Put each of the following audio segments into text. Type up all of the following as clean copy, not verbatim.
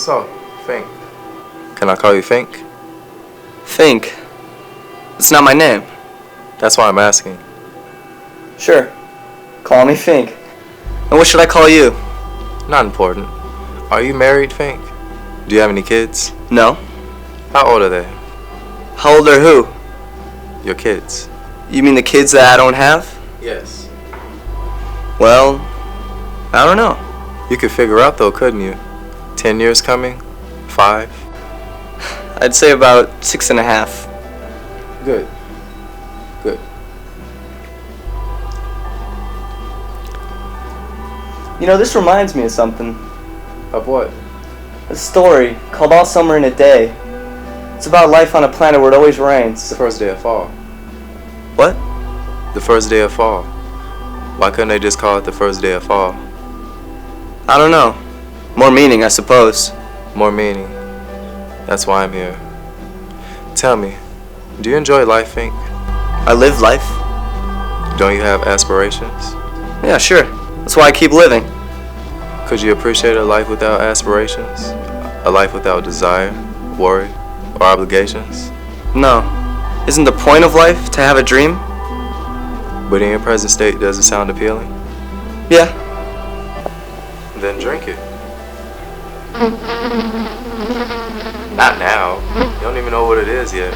So, Fink. Can I call you Fink? Fink? It's not my name. That's why I'm asking. Sure. Call me Fink. And what should I call you? Not important. Are you married, Fink? Do you have any kids? No. How old are they? How old are who? Your kids. You mean the kids that I don't have? Yes. Well, I don't know. You could figure out though, couldn't you? 10 years coming? 5? I'd say about 6.5. Good. Good. You know, this reminds me of something. Of what? A story called All Summer in a Day. It's about life on a planet where it always rains. It's the first day of fall. What? The first day of fall. Why couldn't they just call it the first day of fall? I don't know. More meaning, I suppose. More meaning. That's why I'm here. Tell me, do you enjoy life, Fink? I live life. Don't you have aspirations? Yeah, sure. That's why I keep living. Could you appreciate a life without aspirations? A life without desire, worry, or obligations? No. Isn't the point of life to have a dream? But in your present state, does it sound appealing? Yeah. Then drink it. Not now. You don't even know what it is yet.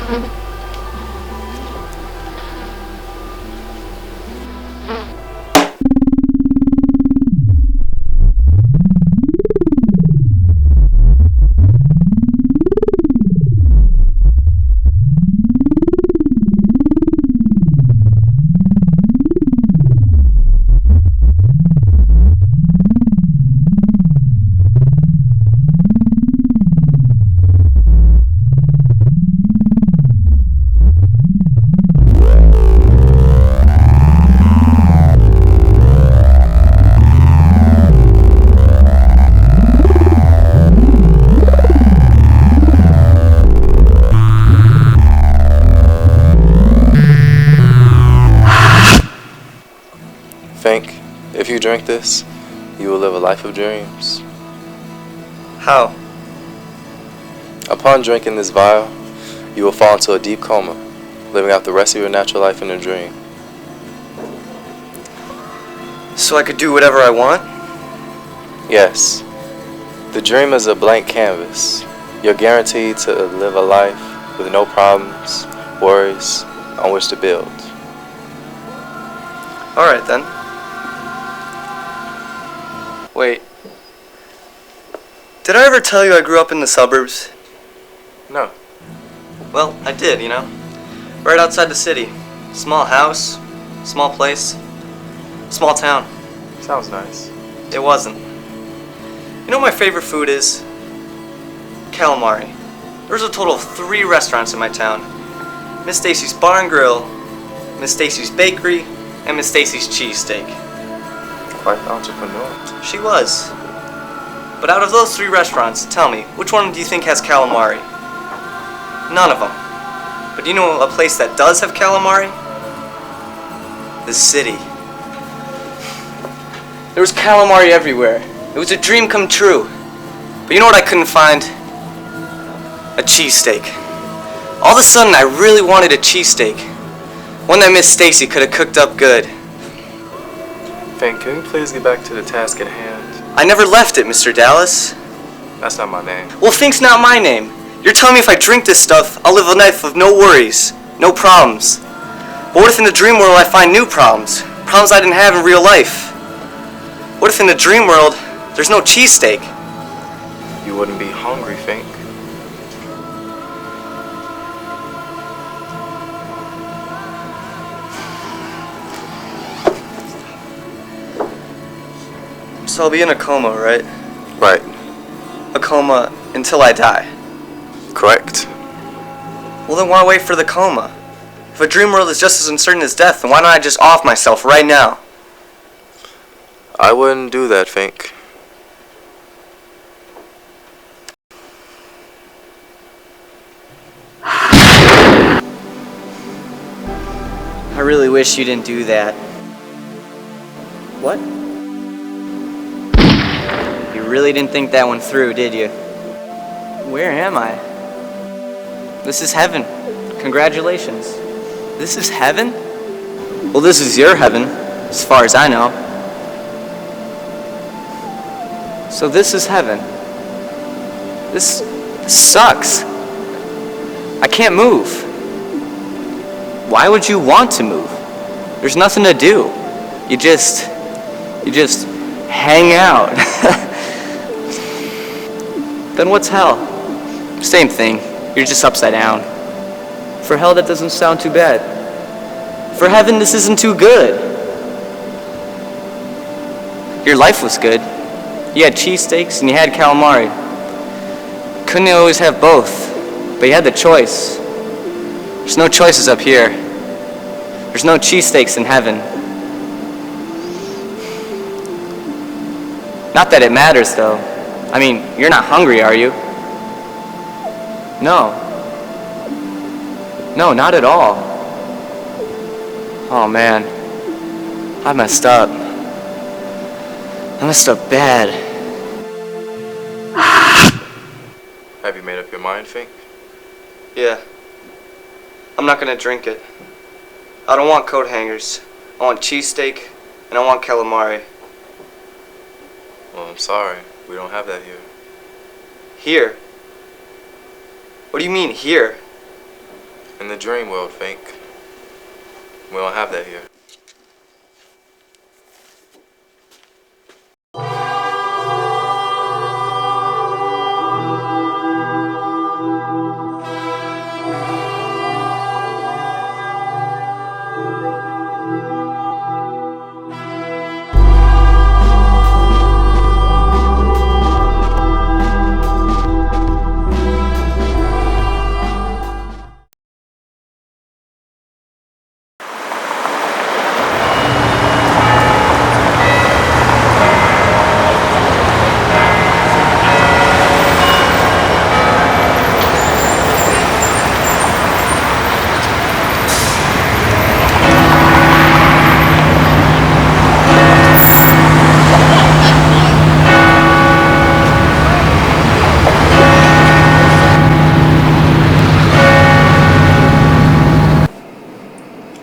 Fink, if you drink this, you will live a life of dreams. How? Upon drinking this vial, you will fall into a deep coma, living out the rest of your natural life in a dream. So I could do whatever I want? Yes. The dream is a blank canvas. You're guaranteed to live a life with no problems, worries on which to build. Alright then. Wait. Did I ever tell you I grew up in the suburbs? No. Well, I did, you know. Right outside the city. Small house, small place, small town. Sounds nice. It wasn't. You know what my favorite food is? Calamari. There's a total of 3 restaurants in my town. Miss Stacy's Bar and Grill, Miss Stacy's Bakery, and Miss Stacy's Cheesesteak. Quite the entrepreneur. She was. But out of those 3 restaurants, tell me, which one do you think has calamari? None of them. But do you know a place that does have calamari? The city. There was calamari everywhere. It was a dream come true. But you know what I couldn't find? A cheesesteak. All of a sudden, I really wanted a cheesesteak. One that Miss Stacy could have cooked up good. Fink, can you please get back to the task at hand? I never left it, Mr. Dallas. That's not my name. Well, Fink's not my name. You're telling me if I drink this stuff, I'll live a life of no worries, no problems. But what if in the dream world I find new problems? Problems I didn't have in real life? What if in the dream world, there's no cheesesteak? You wouldn't be hungry, Fink. So I'll be in a coma, right? Right. A coma until I die. Correct. Well, then why wait for the coma? If a dream world is just as uncertain as death, then why don't I just off myself right now? I wouldn't do that, Fink. I really wish you didn't do that. What? You really didn't think that one through, did you? Where am I? This is heaven. Congratulations. This is heaven? Well, this is your heaven, as far as I know. So this is heaven. This sucks. I can't move. Why would you want to move? There's nothing to do. You just hang out. Then what's hell? Same thing. You're just upside down. For hell, that doesn't sound too bad. For heaven, this isn't too good. Your life was good. You had cheesesteaks and you had calamari. Couldn't always have both, but you had the choice. There's no choices up here. There's no cheesesteaks in heaven. Not that it matters, though. I mean, you're not hungry, are you? No. No, not at all. Oh, man. I messed up. I messed up bad. Have you made up your mind, Fink? Yeah. I'm not gonna drink it. I don't want coat hangers. I want cheesesteak, and I want calamari. Well, I'm sorry. We don't have that here. Here? What do you mean, here? In the dream world, Fink. We don't have that here.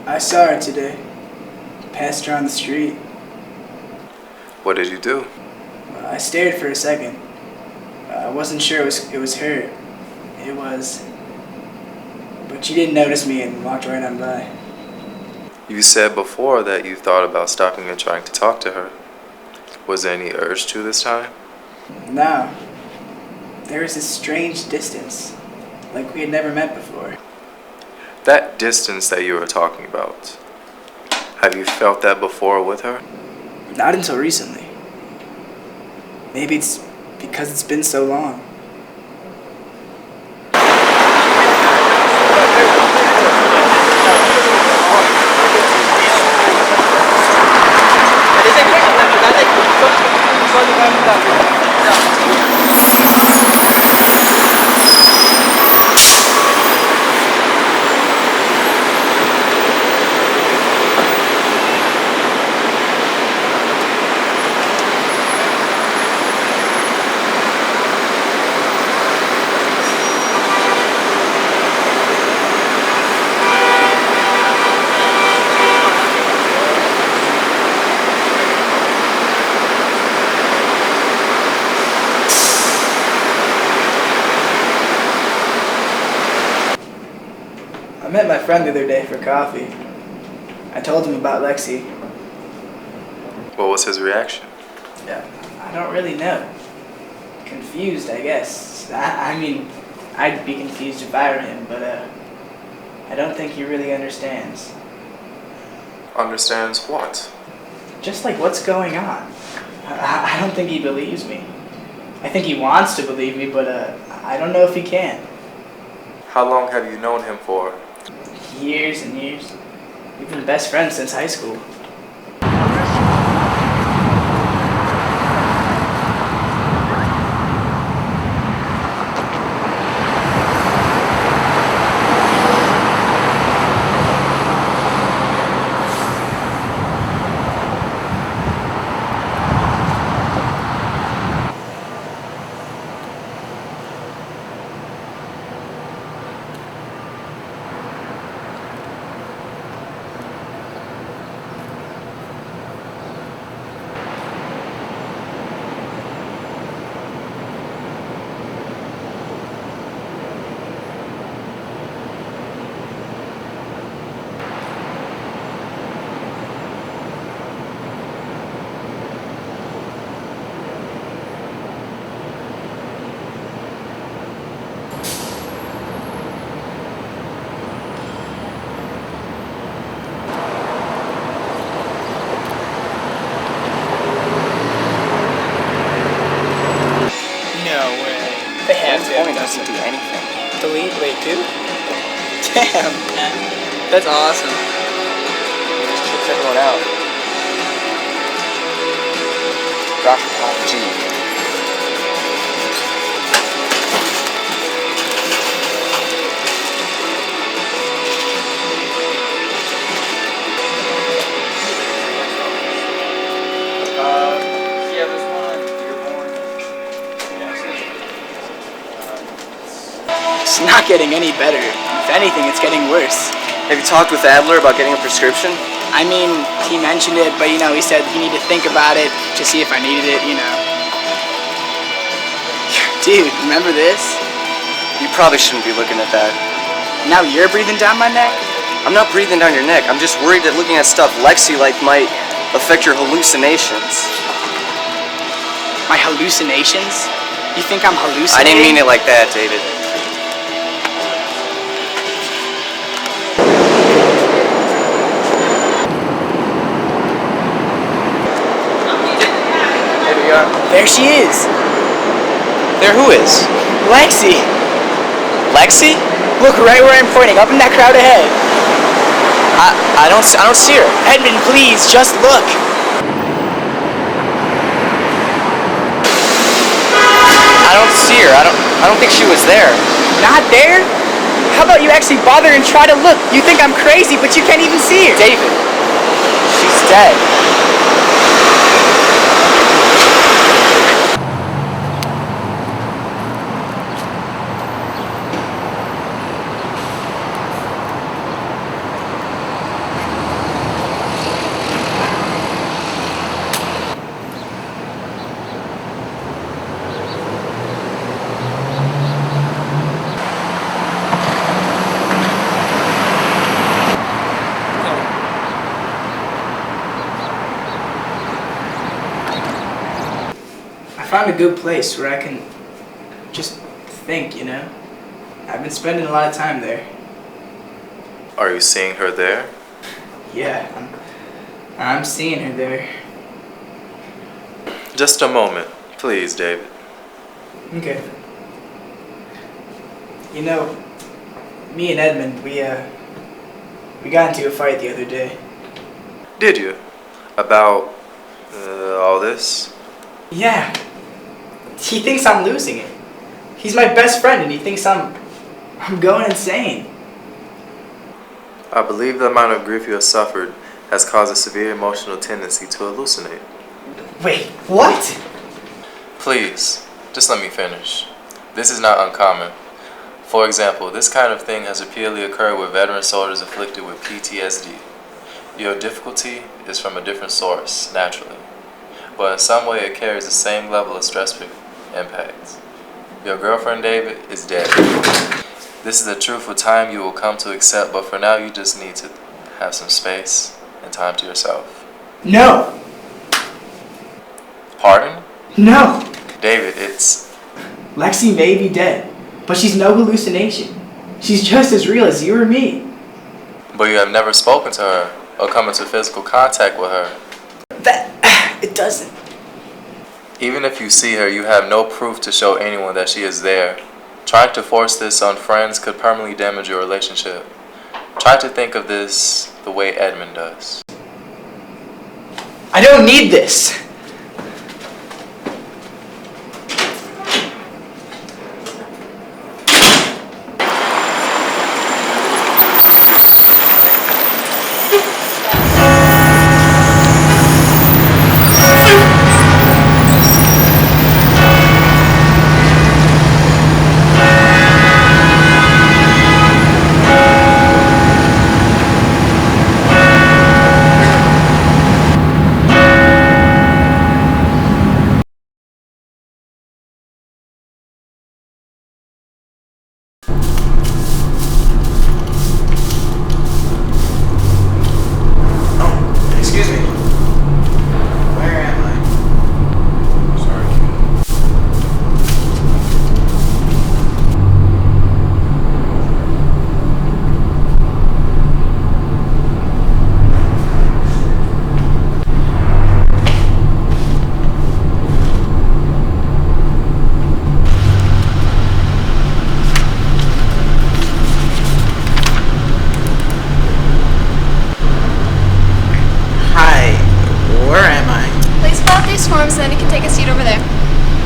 I saw her today. Passed her on the street. What did you do? I stared for a second. I wasn't sure it was her. It was. But she didn't notice me and walked right on by. You said before that you thought about stopping and trying to talk to her. Was there any urge to this time? No. There was this strange distance, like we had never met before. That distance that you were talking about, have you felt that before with her? Not until recently. Maybe it's because it's been so long. I met my friend the other day for coffee. I told him about Lexi. What was his reaction? Yeah, I don't really know. Confused, I guess. I mean, I'd be confused if I were him, but I don't think he really understands. Understands what? Just like what's going on. I don't think he believes me. I think he wants to believe me, but I don't know if he can. How long have you known him for? Years and years. We've been best friends since high school. They have One to. point doesn't do anything. Delete, wait, dude. Damn, man. That's awesome. Just kicks everyone out. Drop the top G. Yeah, there's one. Dearborn. It's not getting any better. If anything, it's getting worse. Have you talked with Adler about getting a prescription? I mean, he mentioned it, but he said he needed to think about it to see if I needed it, Dude, remember this? You probably shouldn't be looking at that. Now you're breathing down my neck? I'm not breathing down your neck. I'm just worried that looking at stuff Lexi like might affect your hallucinations. My hallucinations? You think I'm hallucinating? I didn't mean it like that, David. There we are. There she is. There who is? Lexi. Lexi? Look right where I'm pointing, up in that crowd ahead. I don't see her. Edmund, please, just look. I don't see her. I don't think she was there. Not there? How about you actually bother and try to look? You think I'm crazy, but you can't even see her. David, she's dead. I found a good place where I can just think, I've been spending a lot of time there. Are you seeing her there? Yeah, I'm seeing her there. Just a moment, please, David. Okay. Me and Edmund, we got into a fight the other day. Did you? About all this? Yeah. He thinks I'm losing it. He's my best friend and he thinks I'm going insane. I believe the amount of grief you have suffered has caused a severe emotional tendency to hallucinate. Wait, what? Please, just let me finish. This is not uncommon. For example, this kind of thing has repeatedly occurred with veteran soldiers afflicted with PTSD. Your difficulty is from a different source, naturally, but in some way it carries the same level of stress impact. Your girlfriend, David, is dead. This is a truth with time you will come to accept, but for now you just need to have some space and time to yourself. No. Pardon? No. David, it's... Lexi may be dead, but she's no hallucination. She's just as real as you or me. But you have never spoken to her or come into physical contact with her. It doesn't. Even if you see her, you have no proof to show anyone that she is there. Trying to force this on friends could permanently damage your relationship. Try to think of this the way Edmund does. I don't need this.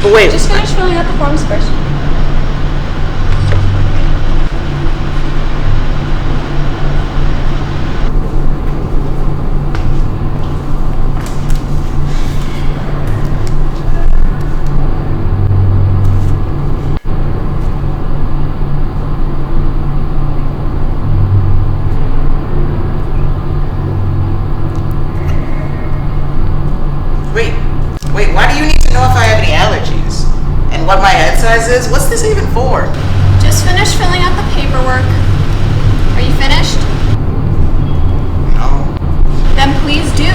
But wait. Just finish filling out the forms first. Wait, why do you need to know if I have any allergies? And what my head size is? What's this even for? Just finish filling out the paperwork. Are you finished? No. Then please do.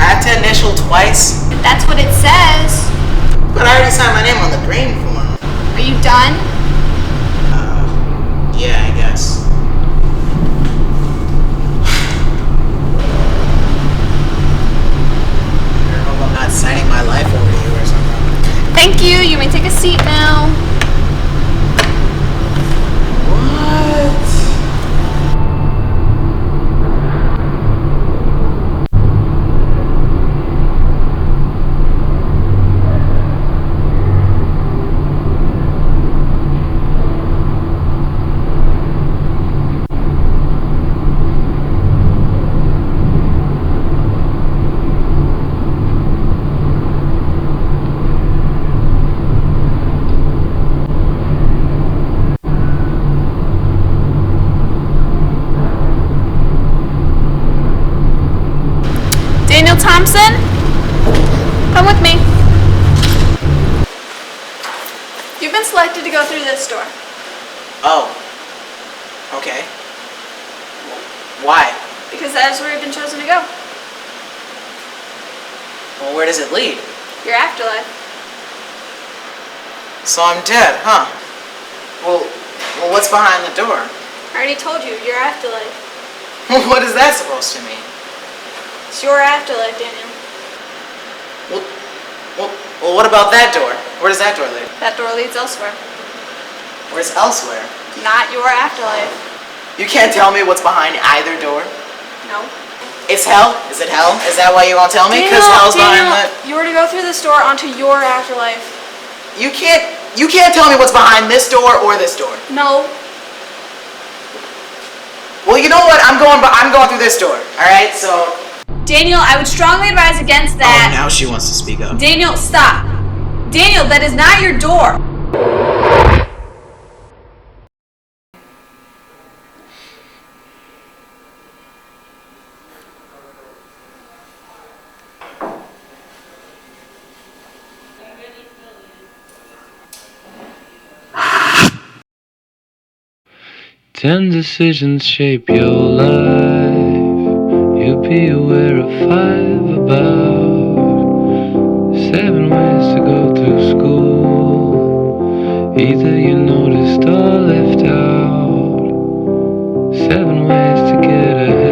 I have to initial twice? That's what it says. But I already signed my name on the green form. Are you done? Yeah, I guess. I hope I'm not signing my life over to you or something. Thank you. You may take a seat now. What? Daniel Thompson, come with me. You've been selected to go through this door. Oh. Okay. Why? Because that is where you've been chosen to go. Well, where does it lead? Your afterlife. So I'm dead, huh? Well, what's behind the door? I already told you, your afterlife. What is that supposed to mean? It's your afterlife, Daniel. Well, what about that door? Where does that door lead? That door leads elsewhere. Where's elsewhere? Not your afterlife. You can't tell me what's behind either door? No. It's hell? Is it hell? Is that why you won't tell me? Because hell's behind that. You were to go through this door onto your afterlife. You can't tell me what's behind this door or this door. No. Well, you know what? I'm going through this door. All right, so. Daniel, I would strongly advise against that. Oh, now she wants to speak up. Daniel, stop. Daniel, that is not your door. Ten decisions shape your life. You'll be aware of 5 about 7 ways to go through school. Either you noticed or left out. 7 ways to get ahead.